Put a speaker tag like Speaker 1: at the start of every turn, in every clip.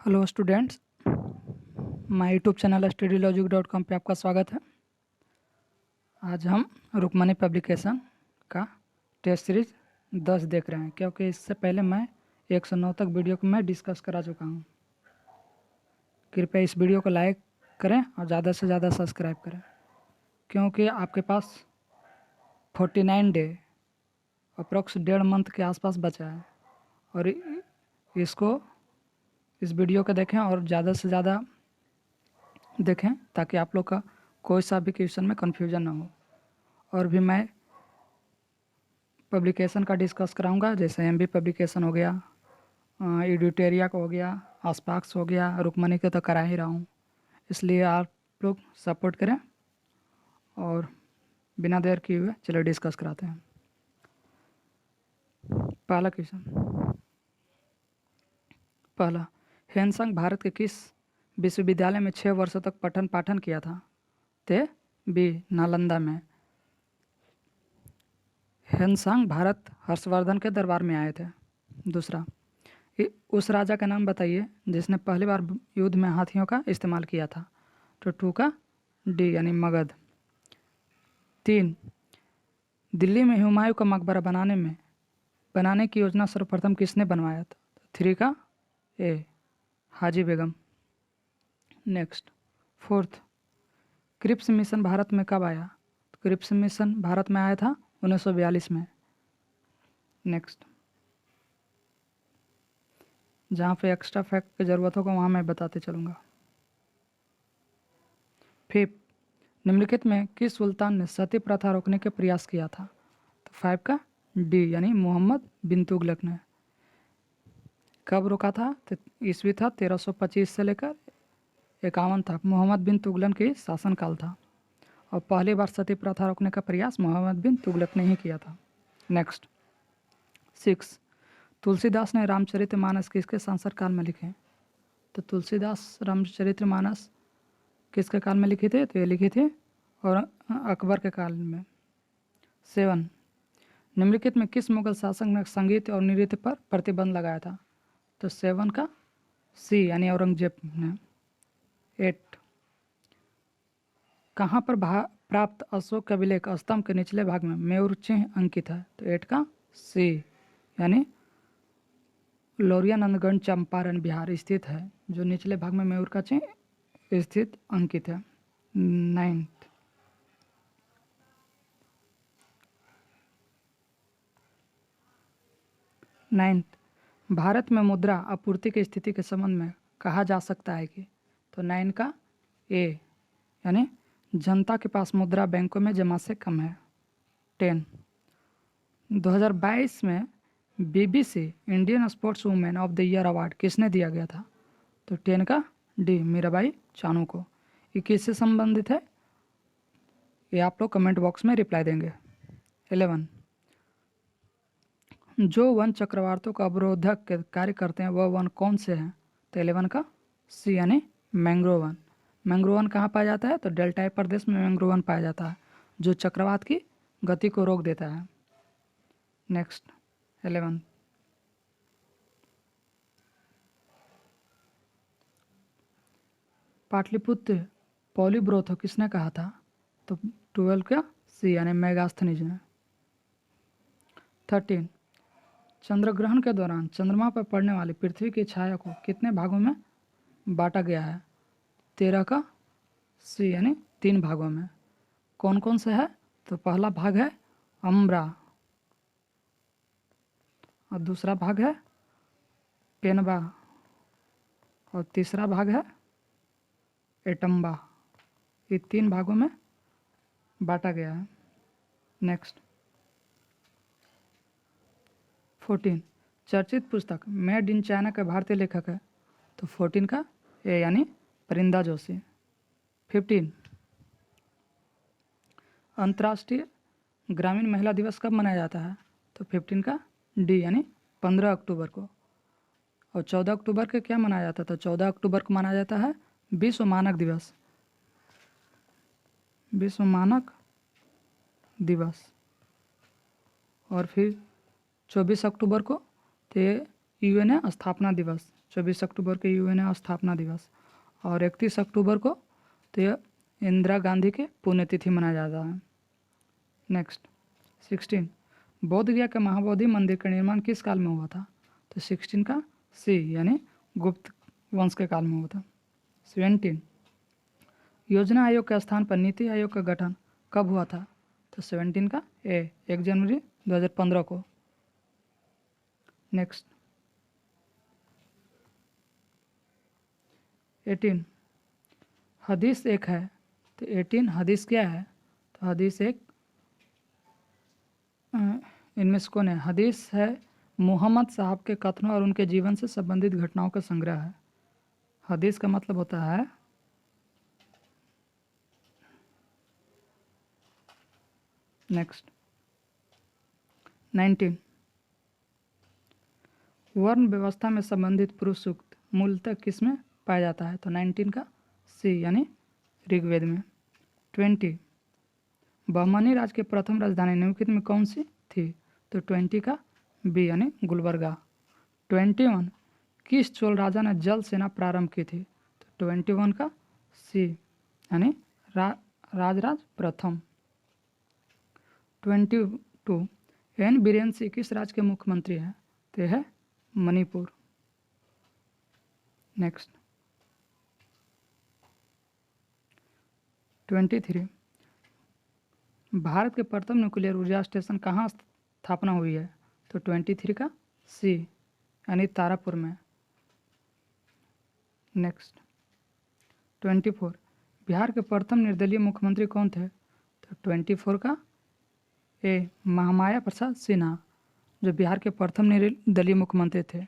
Speaker 1: Hello students, my YouTube channel studylogic.com पे आपका स्वागत है। आज हम रुक्मणी पब्लिकेशन का टेस्ट सीरीज 10 देख रहे हैं, क्योंकि इससे पहले मैं 109 तक वीडियो को मैं डिस्कस करा चुका हूँ। कृपया इस वीडियो को लाइक करें और ज़्यादा से ज़्यादा सब्सक्राइब करें, क्योंकि आपके पास 49 डे अप्रोक्स 1.5 मंथ के आसपास बचा है। और इसको इस वीडियो को देखें और ज़्यादा से ज़्यादा देखें ताकि आप लोग का कोई सा भी क्वेश्चन में कन्फ्यूजन ना हो। और भी मैं पब्लिकेशन का डिस्कस कराऊंगा, जैसे एमबी पब्लिकेशन हो गया, एडिटोरिया का हो गया, आसपास हो गया, रुक्मणी के तो करा ही रहा हूँ। इसलिए आप लोग सपोर्ट करें और बिना देर किए हुए चलिए डिस्कस कराते हैं। पहला क्वेश्चन, पहला, ह्वेनसांग भारत के किस विश्वविद्यालय में 6 वर्षों तक पठन पाठन किया था? ते बी नालंदा में। ह्वेनसांग भारत हर्षवर्धन के दरबार में आए थे। दूसरा, उस राजा का नाम बताइए जिसने पहली बार युद्ध में हाथियों का इस्तेमाल किया था। तो 2 का डी यानी मगध। 3, दिल्ली में हुमायूं का मकबरा बनाने की योजना सर्वप्रथम किसने बनवाया था? 3 का A Haji Begum. Next, 4th, Cripps mission Bharat में कब आया? क्रिप्स मिशन भारत में आया था 1942 में। नेक्स्ट, जहाँ पे एक्स्ट्रा फैक्ट की ज़रूरत होगा वहाँ मैं बताते चलूँगा। 5, निम्नलिखित में किस सुल्तान ने सती प्रथा रोकने के प्रयास किया था? तो 5 का डी यानी मोहम्मद बिन तुगलक ने। कब रोका था? तो ईस्वी था 1325 से लेकर 51 था। मोहम्मद बिन तुगलक के शासनकाल था और पहली बार सती प्रथा रोकने का प्रयास मोहम्मद बिन तुगलक ने ही किया था। नेक्स्ट, 6, तुलसीदास ने रामचरितमानस किसके शासनकाल में लिखे? तो तुलसीदास रामचरितमानस किसके काल में लिखे थे? तो ये लिखे थे और अकबर के काल में। 7, निम्नलिखित में किस मुगल शासक ने संगीत और नृत्य पर प्रतिबंध लगाया था? तो 7 का सी यानी औरंगजेब ने। 8, कहाँ पर प्राप्त अशोक अभिलेख स्तंभ के निचले भाग में मयूर चिन्ह अंकित है? तो 8 का सी यानी लौरियानंदगढ़ चंपारण बिहार स्थित है, जो निचले भाग में मयूर का चिन्ह स्थित अंकित है। 9th, भारत में मुद्रा आपूर्ति की स्थिति के संबंध में कहा जा सकता है कि? तो 9 का ए यानी जनता के पास मुद्रा बैंकों में जमा से कम है। 10, 2022 में BBC Indian sports women of the year award किसने दिया गया था? तो 10 का डी मीराबाई चानू को। ये किससे संबंधित है? ये आप लोग कमेंट बॉक्स में रिप्लाई देंगे। 11, जो वन चक्रवातों का अवरोधक के कार्य करते हैं वह वन कौन से हैं? तो 11 का सी यानी मैंग्रोव वन। मैंग्रोव वन कहाँ पाया जाता है? तो डेल्टाई प्रदेश में मैंग्रोव वन पाया जाता है, जो चक्रवात की गति को रोक देता है। नेक्स्ट, 11, पाटलिपुत्र पॉलीब्रोथ किसने कहा था? तो 12 का सी यानी मेगास्थनीज ने। 13, चंद्र ग्रहण के दौरान चंद्रमा पर पड़ने वाली पृथ्वी की छाया को कितने भागों में बांटा गया है? 13 का सी यानी 3 भागों में। कौन कौन से है? तो पहला भाग है अम्ब्रा और दूसरा भाग है पेनबा और तीसरा भाग है एटम्बा। ये 3 भागों में बांटा गया है। नेक्स्ट, 14, चर्चित पुस्तक मेड इन चाइना का भारतीय लेखक है? तो 14 का ए यानी परिंदा जोशी। 15, अंतर्राष्ट्रीय ग्रामीण महिला दिवस कब मनाया जाता है? तो 15 का डी यानी 15 अक्टूबर को। और 14 अक्टूबर को क्या मनाया जाता है? तो 14 अक्टूबर को मनाया जाता है विश्व मानक दिवस। विश्व मानक दिवस। और फिर 24 अक्टूबर को तो ये यूएनए स्थापना दिवस, 24 अक्टूबर के यूएनए स्थापना दिवस। और 31 अक्टूबर को तो यह इंदिरा गांधी के पुण्यतिथि मनाया जाता है। नेक्स्ट 16, बोध गया के महाबोधि मंदिर का निर्माण किस काल में हुआ था? तो 16 का सी यानी गुप्त वंश के काल में हुआ था। 17, योजना आयोग के स्थान पर नीति आयोग का गठन कब हुआ था? तो 17 का ए 1 जनवरी 2015 को। नेक्स्ट 18, हदीस एक है, तो 18 हदीस क्या है? तो हदीस एक इनमें से कौन है? हदीस है मोहम्मद साहब के कथनों और उनके जीवन से संबंधित घटनाओं का संग्रह है। हदीस का मतलब होता है नेक्स्ट 19, वर्ण व्यवस्था में संबंधित पुरुष सूक्त मूलतः किस में पाया जाता है? तो 19 का सी यानी ऋग्वेद में। 20, बहमनी राज्य की प्रथम राजधानी निम्नलिखित में कौन सी थी? तो 20 का बी यानी गुलबर्गा। 21, किस चोल राजा ने जल सेना प्रारंभ की थी? तो 21 का सी यानी राजराज प्रथम। 22, एन बीरेन सिंह किस राज्य के मुख्यमंत्री हैं? तो यह है मणिपुर। नेक्स्ट 23, भारत के प्रथम न्यूक्लियर ऊर्जा स्टेशन कहाँ स्थापना हुई है? तो 23 का सी यानी तारापुर में। नेक्स्ट 24, बिहार के प्रथम निर्दलीय मुख्यमंत्री कौन थे? तो 24 का ए महामाया प्रसाद सिन्हा, जो बिहार के प्रथम निर्दलीय मुख्यमंत्री थे।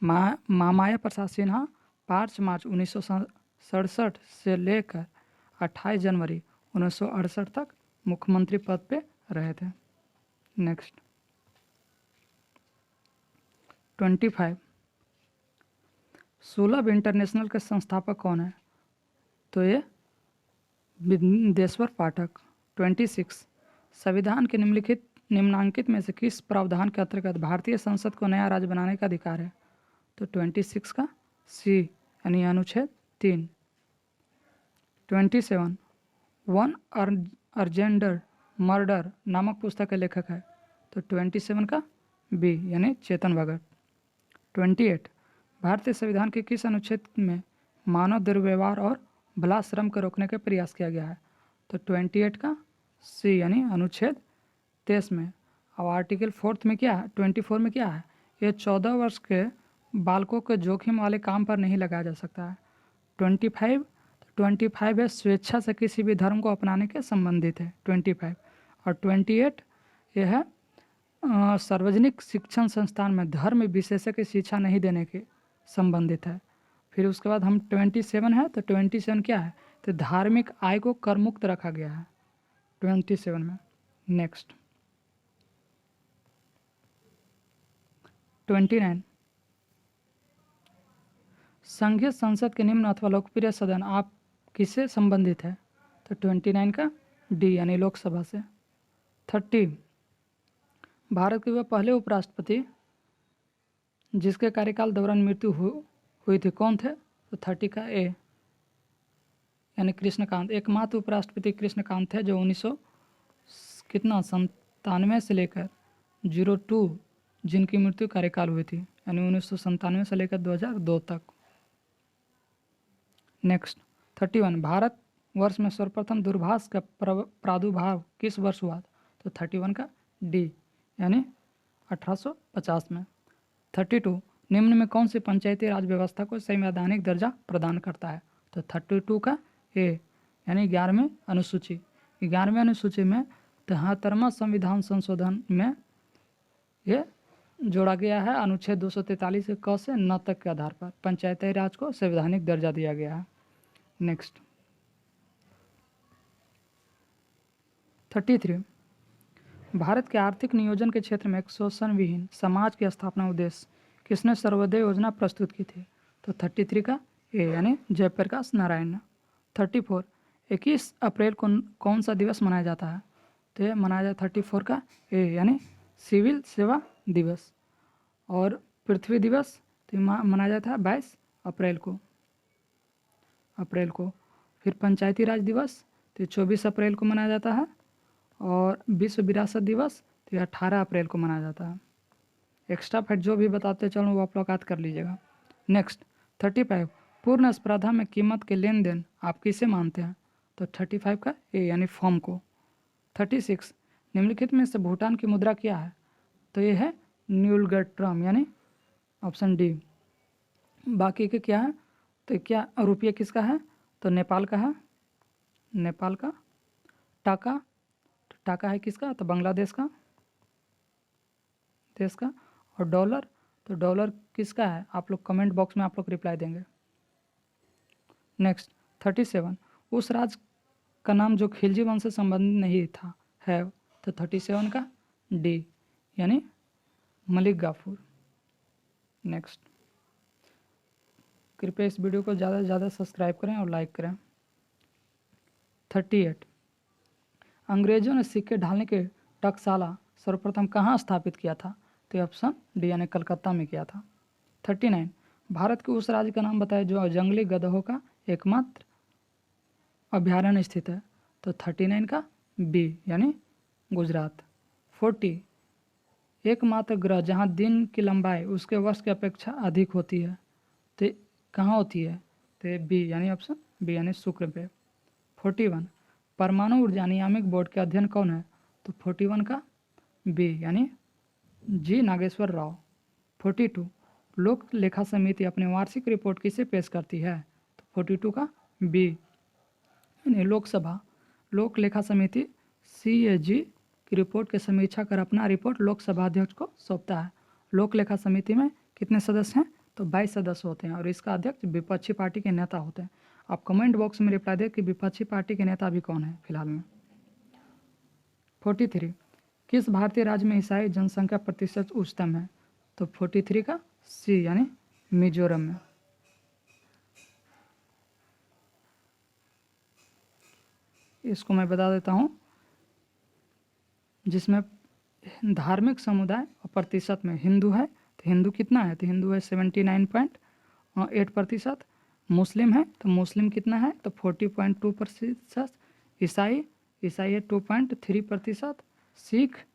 Speaker 1: महामाया प्रसाद सिन्हा 5 मार्च 1967 से लेकर 28 जनवरी 1968 तक मुख्यमंत्री पद पे रहे थे। नेक्स्ट 25, सुलभ इंटरनेशनल के संस्थापक कौन है? तो ये विदेश्वर पाठक। 26, संविधान के निम्नांकित में से किस प्रावधान के अंतर्गत भारतीय संसद को नया राज्य बनाने का अधिकार है? तो 26 का सी यानी अनुच्छेद 3। 27, वन अर्जेंडर मर्डर नामक पुस्तक के लेखक है? तो 27 का बी यानी चेतन भगत। 28, भारतीय संविधान के किस अनुच्छेद में मानव दुर्व्यवहार और बलात्श्रम को रोकने का प्रयास किया गया है? तो 28 का सी यानी अनुच्छेद 23 में। अब आर्टिकल 4 में क्या है? 24 में क्या है? ये 14 वर्ष के बालकों के जोखिम वाले काम पर नहीं लगाया जा सकता है। 25 है स्वेच्छा से किसी भी धर्म को अपनाने के संबंधित है 25। और 28 यह है सार्वजनिक शिक्षण संस्थान में धर्म विशेषज्ञ की शिक्षा नहीं देने के संबंधित है। फिर उसके बाद हम 27 है, तो 27 क्या है? तो धार्मिक आय को कर मुक्त रखा गया है 27 में। नेक्स्ट 29, संघीय संसद के निम्न अथवा लोकप्रिय सदन आप किससे संबंधित है? तो 29 का डी यानी लोकसभा से। 30, भारत के वह पहले उपराष्ट्रपति जिसके कार्यकाल दौरान मृत्यु हुई थी कौन थे? तो 30 का ए यानी कृष्णकांत। एकमात्र उपराष्ट्रपति कृष्णकांत थे जो 1997 से लेकर 02 जिनकी मृत्यु कार्यकाल हुई थी, यानी 1997 से लेकर 2002 तक। नेक्स्ट 31, भारत वर्ष में सर्वप्रथम दूरभाष का प्रादुर्भाव किस वर्ष हुआ? तो 31 का डी यानी 1850 में। 32, निम्न में कौन सी पंचायती राज व्यवस्था को संवैधानिक दर्जा प्रदान करता है? तो 32 का ए यानी 11वीं अनुसूची। 11वीं अनुसूची में 73वां संविधान संशोधन में ये जोड़ा गया है अनुच्छेद 243 के क से न तक के आधार पर पंचायती राज को संवैधानिक दर्जा दिया गया है। नेक्स्ट 33, भारत के आर्थिक नियोजन के क्षेत्र में एक शोषण विहीन समाज की स्थापना उद्देश्य किसने सर्वोदय योजना प्रस्तुत की थी? तो 33 का ए यानी जयप्रकाश नारायण। 34, 21 अप्रैल को कौन सा दिवस मनाया जाता है? तो ये मनाया जाता 34 का ए यानी सिविल सेवा दिवस। और पृथ्वी दिवस तो मनाया जाता है 22 अप्रैल को। फिर पंचायती राज दिवस तो 24 अप्रैल को मनाया जाता है। और विश्व विरासत दिवस तो 18 अप्रैल को मनाया जाता है। एक्स्ट्रा फैक्ट जो भी बताते चलो वो आप लोग याद कर लीजिएगा। नेक्स्ट 35 पूर्ण स्पर्धा में कीमत के लेन देन आप किसे मानते हैं? तो 35 का ए यानी फॉर्म को। 36 निम्नलिखित में से भूटान की मुद्रा क्या है? तो ये है न्यूलगट्रम यानी ऑप्शन डी। बाकी के क्या है? तो क्या रुपये किसका है? तो नेपाल का है, नेपाल का। टाका, तो टाका है किसका? तो बांग्लादेश का देश का। और डॉलर, तो डॉलर किसका है? आप लोग कमेंट बॉक्स में आप लोग रिप्लाई देंगे। नेक्स्ट 37 उस राज का नाम जो खिलजी वंश से संबंधित नहीं था है? तो 37 का डी यानी मलिक गाफूर। नेक्स्ट कृपया इस वीडियो को ज़्यादा से ज़्यादा सब्सक्राइब करें और लाइक करें। 38 अंग्रेजों ने सिक्के ढालने के टकसाला सर्वप्रथम कहाँ स्थापित किया था? तो ऑप्शन डी यानी कलकत्ता में किया था। 39 भारत के उस राज्य का नाम बताएं जो जंगली गधों का एकमात्र अभ्यारण्य स्थित है? तो 39 का बी यानी गुजरात। 40 एकमात्र ग्रह जहाँ दिन की लंबाई उसके वर्ष की अपेक्षा अधिक होती है, तो कहाँ होती है? तो बी यानी ऑप्शन बी यानी शुक्र पे। 41 परमाणु ऊर्जा नियामक बोर्ड के अध्ययन कौन है? तो 41 का बी यानी जी नागेश्वर राव। 42 लोक लेखा समिति अपनी वार्षिक रिपोर्ट किसे पेश करती है? तो 42 का बी यानी लोकसभा। लोक लेखा समिति CAG की रिपोर्ट की समीक्षा कर अपना रिपोर्ट लोकसभा अध्यक्ष को सौंपता है। लोक लेखा समिति में कितने सदस्य हैं? तो 22 सदस्य होते हैं और इसका अध्यक्ष विपक्षी पार्टी के नेता होते हैं। आप कमेंट बॉक्स में रिप्लाई दें कि विपक्षी पार्टी के नेता अभी कौन है फिलहाल में। 43 किस भारतीय राज्य में ईसाई जनसंख्या प्रतिशत उच्चतम है? तो 43 का सी यानी मिजोरम में। इसको मैं बता देता हूँ, जिसमें धार्मिक समुदाय और प्रतिशत में हिंदू है तो हिंदू कितना है? तो हिंदू है 79.8%। मुस्लिम है तो मुस्लिम कितना है? तो 40.2%। ईसाई है 2.3%। सिख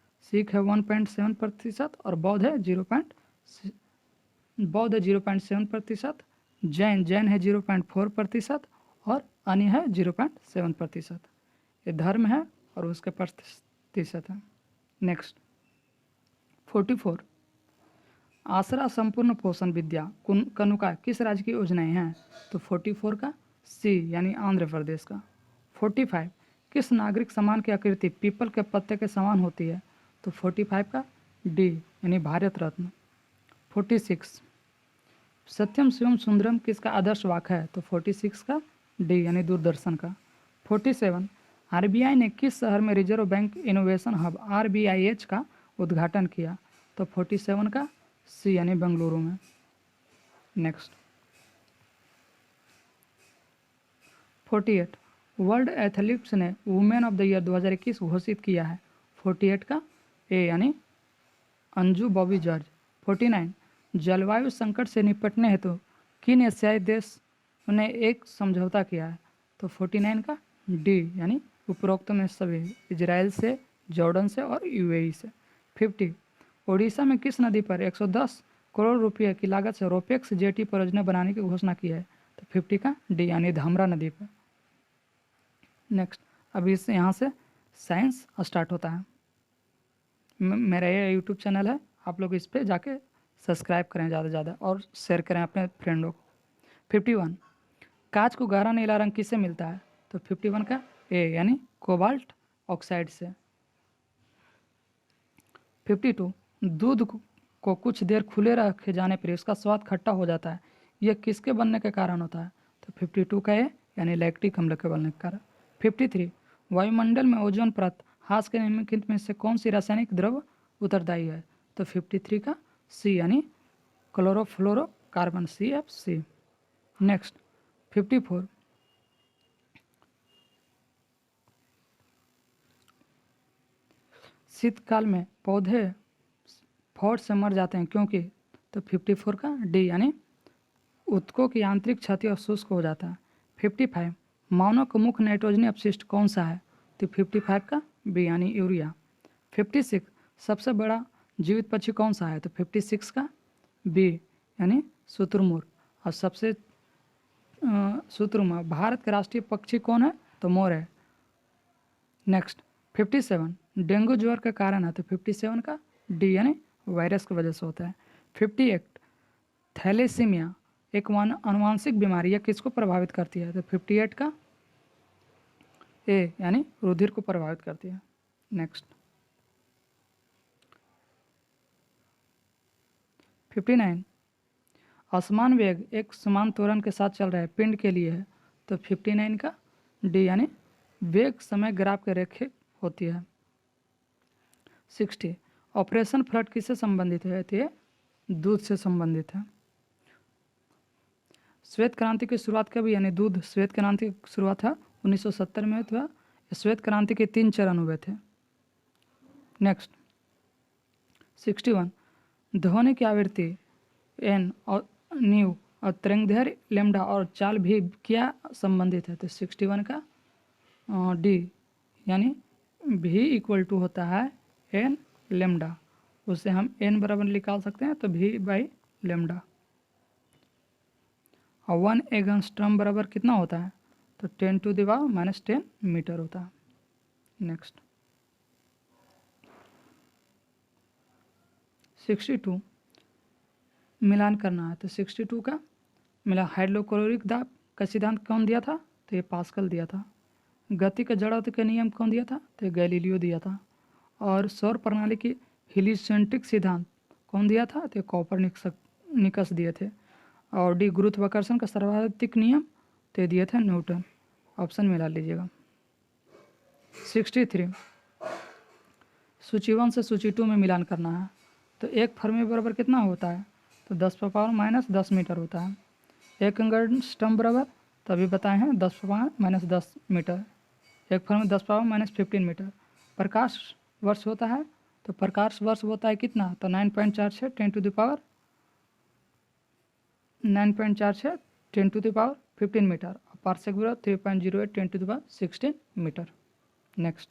Speaker 1: है 1.7% और बौद्ध है 0.7%। जैन है 0.4% और अन्य है 0.7%। ये धर्म है और उसके प्रतिशत है। नेक्स्ट 44 आसरा संपूर्ण पोषण विद्या कनुका किस राज्य की योजनाएं हैं? तो 44 का सी यानी आंध्र प्रदेश का। 45 किस नागरिक सम्मान की आकृति पीपल के पत्ते के समान होती है? तो 45 का डी यानी भारत रत्न। 46 सत्यम शिवम सुंदरम किसका आदर्श वाक्य है? तो 46 का डी यानी दूरदर्शन का। 47 RBI ने किस शहर में reserve bank innovation hub RBIH का उद्घाटन किया? तो 47 का सी यानी बेंगलुरु में। नेक्स्ट 48 वर्ल्ड एथलीट्स ने वुमेन ऑफ द ईयर 2021 घोषित किया है? 48 का ए यानी अंजू बॉबी जॉर्ज। 49 जलवायु संकट से निपटने हेतु किन एशियाई देश ने एक समझौता किया है? तो 49 का डी यानी उपरोक्त में सभी इजराइल से, जॉर्डन से और UAE से। 50 ओडिशा में किस नदी पर 110 करोड़ रुपये की लागत से रोपेक्स जेटी परियोजना बनाने की घोषणा की है? तो 50 का डी यानी धामरा नदी पर। नेक्स्ट अभी इससे यहाँ से साइंस स्टार्ट होता है। मेरा ये यूट्यूब चैनल है, आप लोग इस पर जाके सब्सक्राइब करें ज़्यादा से ज़्यादा और शेयर करें अपने फ्रेंडों को। 51 कांच को गहरा नीला रंग किससे मिलता है? तो 51 का ए यानी कोबाल्ट ऑक्साइड से। 52 दूध को कुछ देर खुले रखे जाने पर इसका स्वाद खट्टा हो जाता है, यह किसके बनने के कारण होता है? तो 52 का ए यानी लैक्टिक अम्ल के बनने के कारण। 53 वायुमंडल में ओजोन परत ह्रास के निम्नलिखित में से कौन सी रासायनिक द्रव्य उत्तरदायी है? तो 53 का सी यानी क्लोरोफ्लोरोकार्बन CFC। नेक्स्ट 54 शीतकाल में पौधे फौट से मर जाते हैं क्योंकि? तो 54 का डी यानी उत्तकों की आंतरिक क्षति और शुष्क हो जाता है। 55 मानव का मुख्य नाइट्रोजनी अपशिष्ट कौन सा है? तो 55 का बी यानी यूरिया। 56 सबसे बड़ा जीवित पक्षी कौन सा है? तो 56 का बी यानी शुतुरमुर्ग। और सबसे शुतुरमुर्ग भारत के राष्ट्रीय पक्षी कौन है? तो मोर है। नेक्स्ट 57 डेंगू ज्वर का कारण है? तो 57 का डी यानी वायरस की वजह से होता है। 58 थैलेसीमिया एक अनुवांशिक बीमारी है, किसको प्रभावित करती है? तो 58 का ए यानी रुधिर को प्रभावित करती है। नेक्स्ट 59 असमान वेग एक समान त्वरण के साथ चल रहा है पिंड के लिए है। तो 59 का डी यानी वेग समय ग्राफ के रेखे होती है। 60 ऑपरेशन फ्लड किससे संबंधित है? तो ये दूध से संबंधित है। श्वेत क्रांति की शुरुआत कब? यानी दूध श्वेत क्रांति की शुरुआत है 1970 में हुआ। श्वेत क्रांति के 3 चरण हुए थे। नेक्स्ट 61 ध्वनि की आवृत्ति एन और न्यू और तरंगदैर्घ्य लेमडा और चाल भी क्या संबंधित है? तो 61 का डी यानी भी इक्वल टू होता है एन लेमडा, उससे हम एन बराबर निकाल सकते हैं तो भी बाई लेमडा। और 1 एंगस्ट्रॉम बराबर कितना होता है? तो 10⁻⁻10 मीटर होता है। नेक्स्ट 62 मिलान करना है। तो 62 का मिला हाइड्रोक्लोरिक दाब का सिद्धांत कौन दिया था? तो ये पास्कल दिया था। गति के जड़त्व के नियम कौन दिया था? तो गैलीलियो दिया था। और सौर प्रणाली की हेलिसेंट्रिक सिद्धांत कौन दिया था? तो कोपरनिकस दिए थे। और डी गुरुत्वाकर्षण का सर्वाधिक नियम तो दिए थे न्यूटन। ऑप्शन मिला लीजिएगा। 63 सूची 1 से सूची 2 में मिलान करना है। तो एक फर्मी बराबर कितना होता है? तो 10⁻−10 मीटर होता है। एक एंगस्ट्रॉम बराबर तो अभी बताए हैं 10⁻−10 मीटर। एक फर्मी 10⁻−15 मीटर। प्रकाश वर्ष होता है तो प्रकाश वर्ष होता है कितना? तो 9.46 10⁻15 मीटर। पार्सेक बराबर 3.08 10⁻16 मीटर। नेक्स्ट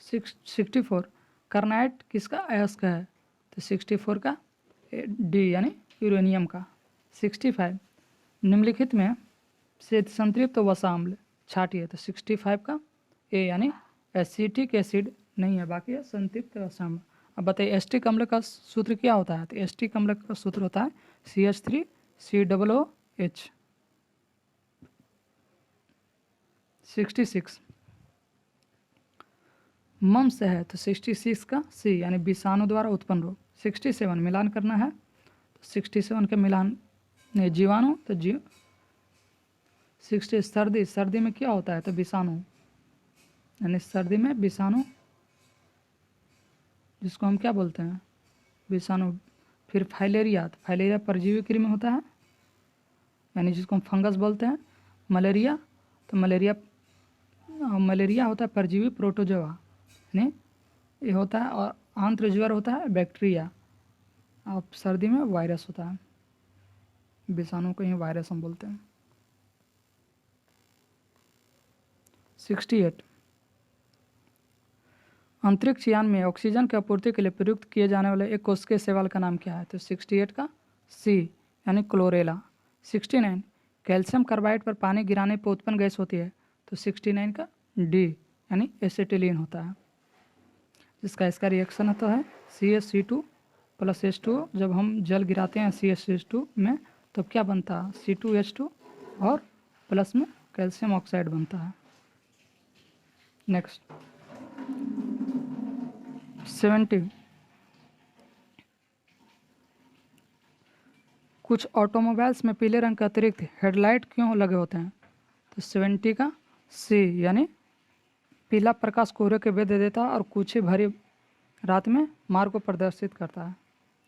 Speaker 1: 64 कार्नाइट किसका अयस्क है? तो 64 का डी यानी यूरेनियम का। 65 निम्नलिखित में से संतृप्त वसा अम्ल छाटिए। तो 65 का ए यानी एसिटिक एसिड नहीं है, बाकी है संतृप्त वसा अम्ल। अब बताइए एस्टिक अम्ल का सूत्र क्या होता है? तो एस्टिक अम्ल का सूत्र होता है CH3COOH। 66 मम्स है तो 66 का सी यानी विषाणु द्वारा उत्पन्न रोग। 67 मिलान करना है तो 67 के मिलान नहीं जीवाणु तो 60 सर्दी में क्या होता है? तो विषाणु यानी सर्दी में विषाणु जिसको हम क्या बोलते हैं? विषाणु। फिर फाइलेरिया तो फाइलेरिया परजीवी कृमि होता है यानी जिसको हम फंगस बोलते हैं। मलेरिया तो मलेरिया होता है परजीवी प्रोटोजोआ यानी ये होता है। और आंत्र ज्वर होता है बैक्टीरिया। और सर्दी में वायरस होता है, विषाणु को ही वायरस हम बोलते हैं। 68 अंतरिक्ष यान में ऑक्सीजन की आपूर्ति के लिए प्रयुक्त किए जाने वाले एक कोशिकीय शैवाल का नाम क्या है? तो 68 का सी यानी क्लोरेला। 69 कैल्शियम कार्बाइड पर पानी गिराने पर उत्पन्न गैस होती है। तो 69 का डी यानी एसिटिलीन होता है, जिसका इसका रिएक्शन होता है CH2 + H2। जब हम जल गिराते हैं CH2 में तो क्या बनता है? C2H2 और प्लस में कैल्शियम ऑक्साइड बनता है। नेक्स्ट 70 कुछ ऑटोमोबाइल्स में पीले रंग के अतिरिक्त हेडलाइट क्यों लगे होते हैं? तो 70 का सी यानी पीला प्रकाश कोहरे के भेद दे देता है और कुछ ही भरी रात में मार्ग को प्रदर्शित करता है।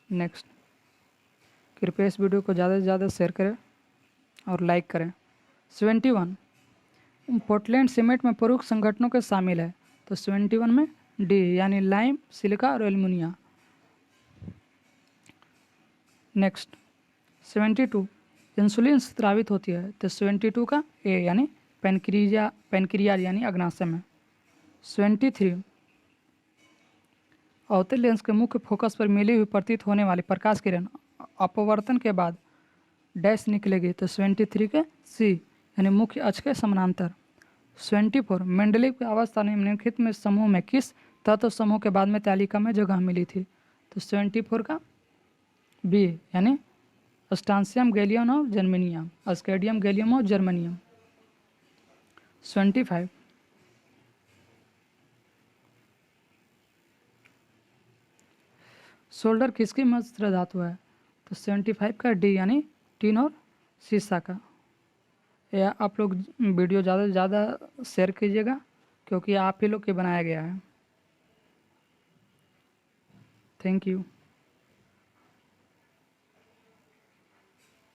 Speaker 1: नेक्स्ट कृपया इस वीडियो को ज़्यादा से ज़्यादा शेयर करें और लाइक करें। 71 पोर्टलैंड सीमेंट में प्रमुख संगठनों के शामिल है। तो 71 में डी यानी लाइम, सिलिका और एल्युमिनिया। नेक्स्ट 72 इंसुलिन स्रावित होती है, तो 72 का ए यानी पेनक्रिया यानी अग्नाशय में। 73 अवतल लेंस के मुख्य फोकस पर मिली हुई प्रतीत होने वाली प्रकाश किरण अपवर्तन के बाद डैश निकलेगी, तो 73 के सी यानी मुख्य अक्ष के समानांतर। 74 मेंडलीव की अवस्था निम्नलिखित में समूह में किस तत्व समूह के बाद में तालिका में जगह मिली थी, तो 74 का बी यानी स्टांसियम गैलियम और जर्मेनियम, अस्केडियम गैलियम और जर्मेनियम। 25 सोल्डर किसकी मिश्र धातु है, तो 75 का डी यानी टीन और सीसा का। या आप लोग वीडियो ज़्यादा से ज़्यादा शेयर कीजिएगा क्योंकि आप ही लोग के बनाया गया है। Thank you.